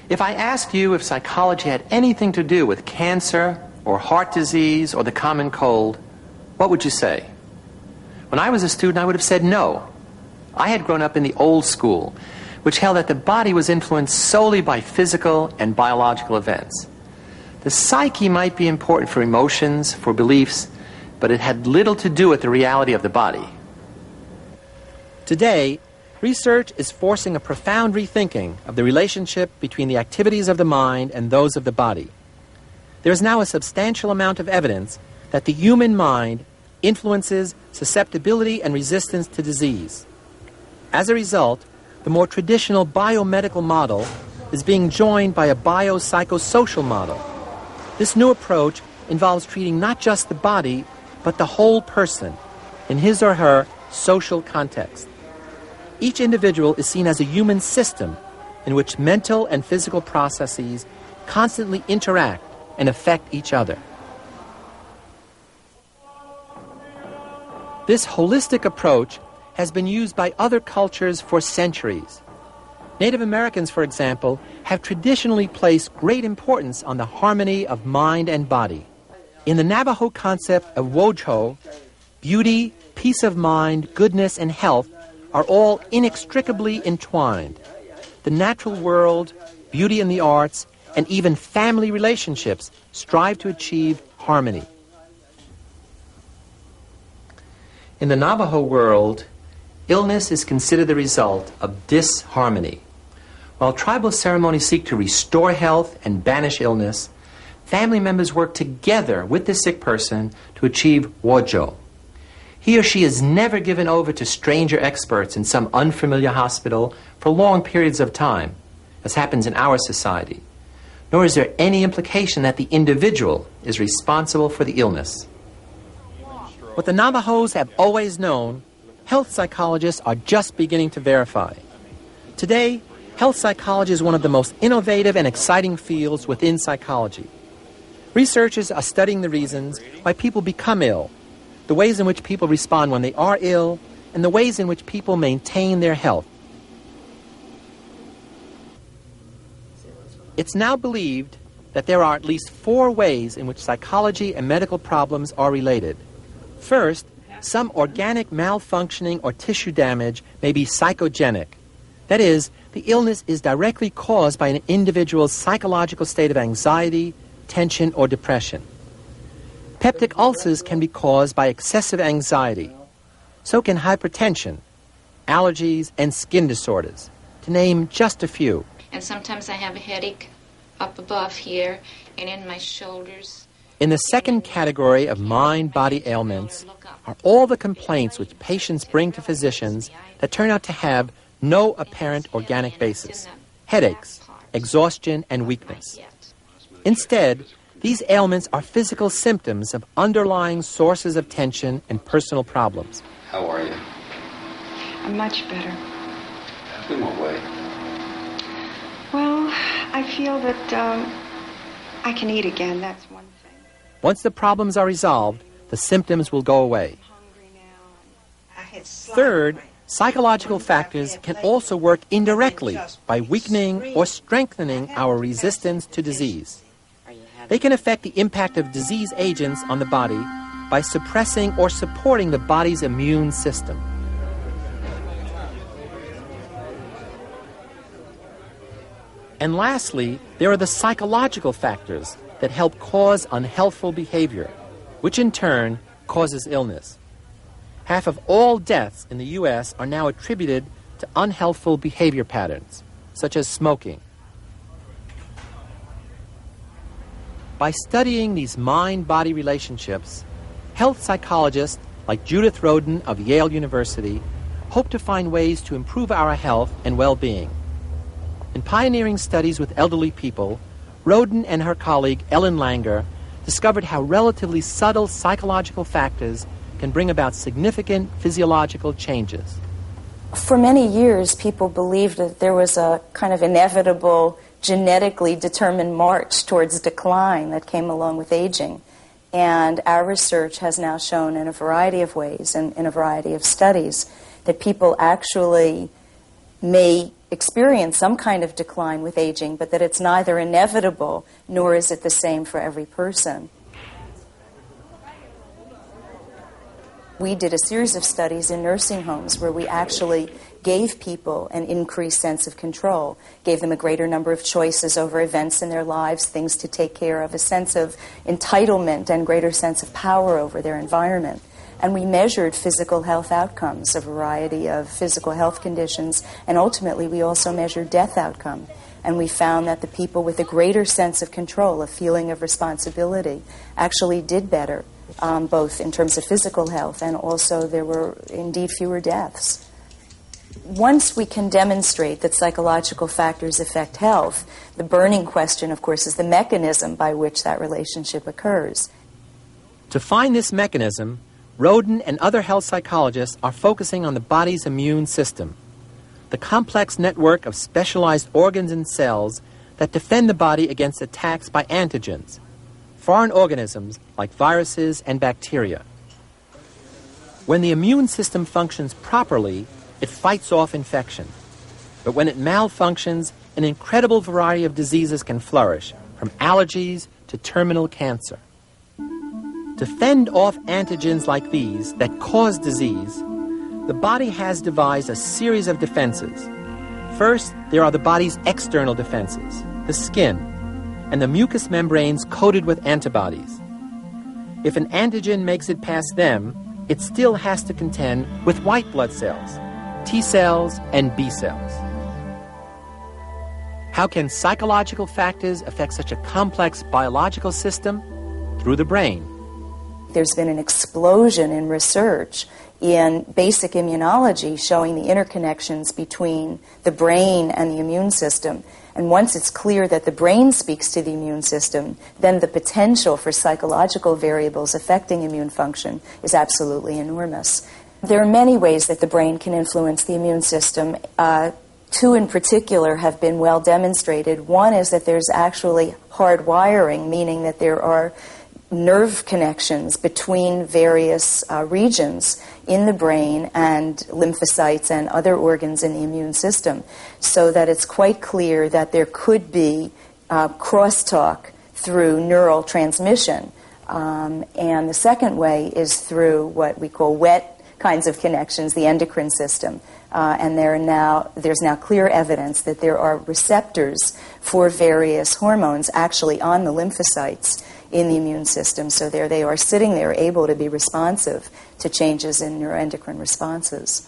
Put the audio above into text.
If I asked you if psychology had anything to do with cancer or heart disease or the common cold, what would you say? When I was a student, I would have said no. I had grown up in the old school, which held that the body was influenced solely by physical and biological events. The psyche might be important for emotions, for beliefs, but it had little to do with the reality of the body. Today, research is forcing a profound rethinking of the relationship between the activities of the mind and those of the body. There is now a substantial amount of evidence that the human mind influences susceptibility and resistance to disease. As a result, the more traditional biomedical model is being joined by a biopsychosocial model. This new approach involves treating not just the body, but the whole person in his or her social context. Each individual is seen as a human system in which mental and physical processes constantly interact and affect each other. This holistic approach has been used by other cultures for centuries. Native Americans, for example, have traditionally placed great importance on the harmony of mind and body. In the Navajo concept of Wojo, beauty, peace of mind, goodness, and health are all inextricably entwined. The natural world, beauty in the arts, and even family relationships strive to achieve harmony. In the Navajo world, illness is considered the result of disharmony. While tribal ceremonies seek to restore health and banish illness, family members work together with the sick person to achieve Wojo. He or she is never given over to stranger experts in some unfamiliar hospital for long periods of time, as happens in our society, nor is there any implication that the individual is responsible for the illness. What the Navajos have always known, health psychologists are just beginning to verify. Today, health psychology is one of the most innovative and exciting fields within psychology. Researchers are studying the reasons why people become ill, the ways in which people respond when they are ill, and the ways in which people maintain their health. It's now believed that there are at least 4 ways in which psychology and medical problems are related. First, some organic malfunctioning or tissue damage may be psychogenic. That is, the illness is directly caused by an individual's psychological state of anxiety, tension, or depression. Peptic ulcers can be caused by excessive anxiety. So can hypertension, allergies, and skin disorders, to name just a few. And sometimes I have a headache up above here and in my shoulders. In the second category of mind-body ailments are all the complaints which patients bring to physicians that turn out to have no apparent organic basis: headaches, exhaustion, and weakness. Instead, these ailments are physical symptoms of underlying sources of tension and personal problems. How are you? I'm much better. In what way? Well, I feel that I can eat again, that's one thing. Once the problems are resolved, the symptoms will go away. Third, psychological factors can also work indirectly by weakening or strengthening our resistance to disease. They can affect the impact of disease agents on the body by suppressing or supporting the body's immune system. And lastly, there are the psychological factors that help cause unhealthful behavior, which in turn causes illness. Half of all deaths in the U.S. are now attributed to unhealthful behavior patterns, such as smoking. By studying these mind-body relationships, health psychologists like Judith Rodin of Yale University hope to find ways to improve our health and well-being. In pioneering studies with elderly people, Rodin and her colleague Ellen Langer discovered how relatively subtle psychological factors can bring about significant physiological changes. For many years, people believed that there was a kind of inevitable, genetically determined march towards decline that came along with aging. And our research has now shown in a variety of ways and in a variety of studies that people actually may experience some kind of decline with aging, but that it's neither inevitable nor is it the same for every person. We did a series of studies in nursing homes where we actually gave people an increased sense of control, gave them a greater number of choices over events in their lives, things to take care of, a sense of entitlement and greater sense of power over their environment. And we measured physical health outcomes, a variety of physical health conditions, and ultimately we also measured death outcome. And we found that the people with a greater sense of control, a feeling of responsibility, actually did better, both in terms of physical health and also there were indeed fewer deaths. Once we can demonstrate that psychological factors affect health, the burning question, of course, is the mechanism by which that relationship occurs. To find this mechanism, Roden and other health psychologists are focusing on the body's immune system, the complex network of specialized organs and cells that defend the body against attacks by antigens, foreign organisms like viruses and bacteria. When the immune system functions properly, it fights off infection. But when it malfunctions, an incredible variety of diseases can flourish, from allergies to terminal cancer. To fend off antigens like these that cause disease, the body has devised a series of defenses. First, there are the body's external defenses, the skin, and the mucous membranes coated with antibodies. If an antigen makes it past them, it still has to contend with white blood cells, T cells, and B cells. How can psychological factors affect such a complex biological system? Through the brain. There's been an explosion in research in basic immunology showing the interconnections between the brain and the immune system. And once it's clear that the brain speaks to the immune system, then the potential for psychological variables affecting immune function is absolutely enormous. There are many ways that the brain can influence the immune system. Two in particular have been well demonstrated. One is that there's actually hardwiring, meaning that there are nerve connections between various regions in the brain and lymphocytes and other organs in the immune system, so that it's quite clear that there could be crosstalk through neural transmission. And the second way is through what we call wet kinds of connections, the endocrine system. And there's now clear evidence that there are receptors for various hormones actually on the lymphocytes in the immune system. So there they are sitting there able to be responsive to changes in neuroendocrine responses.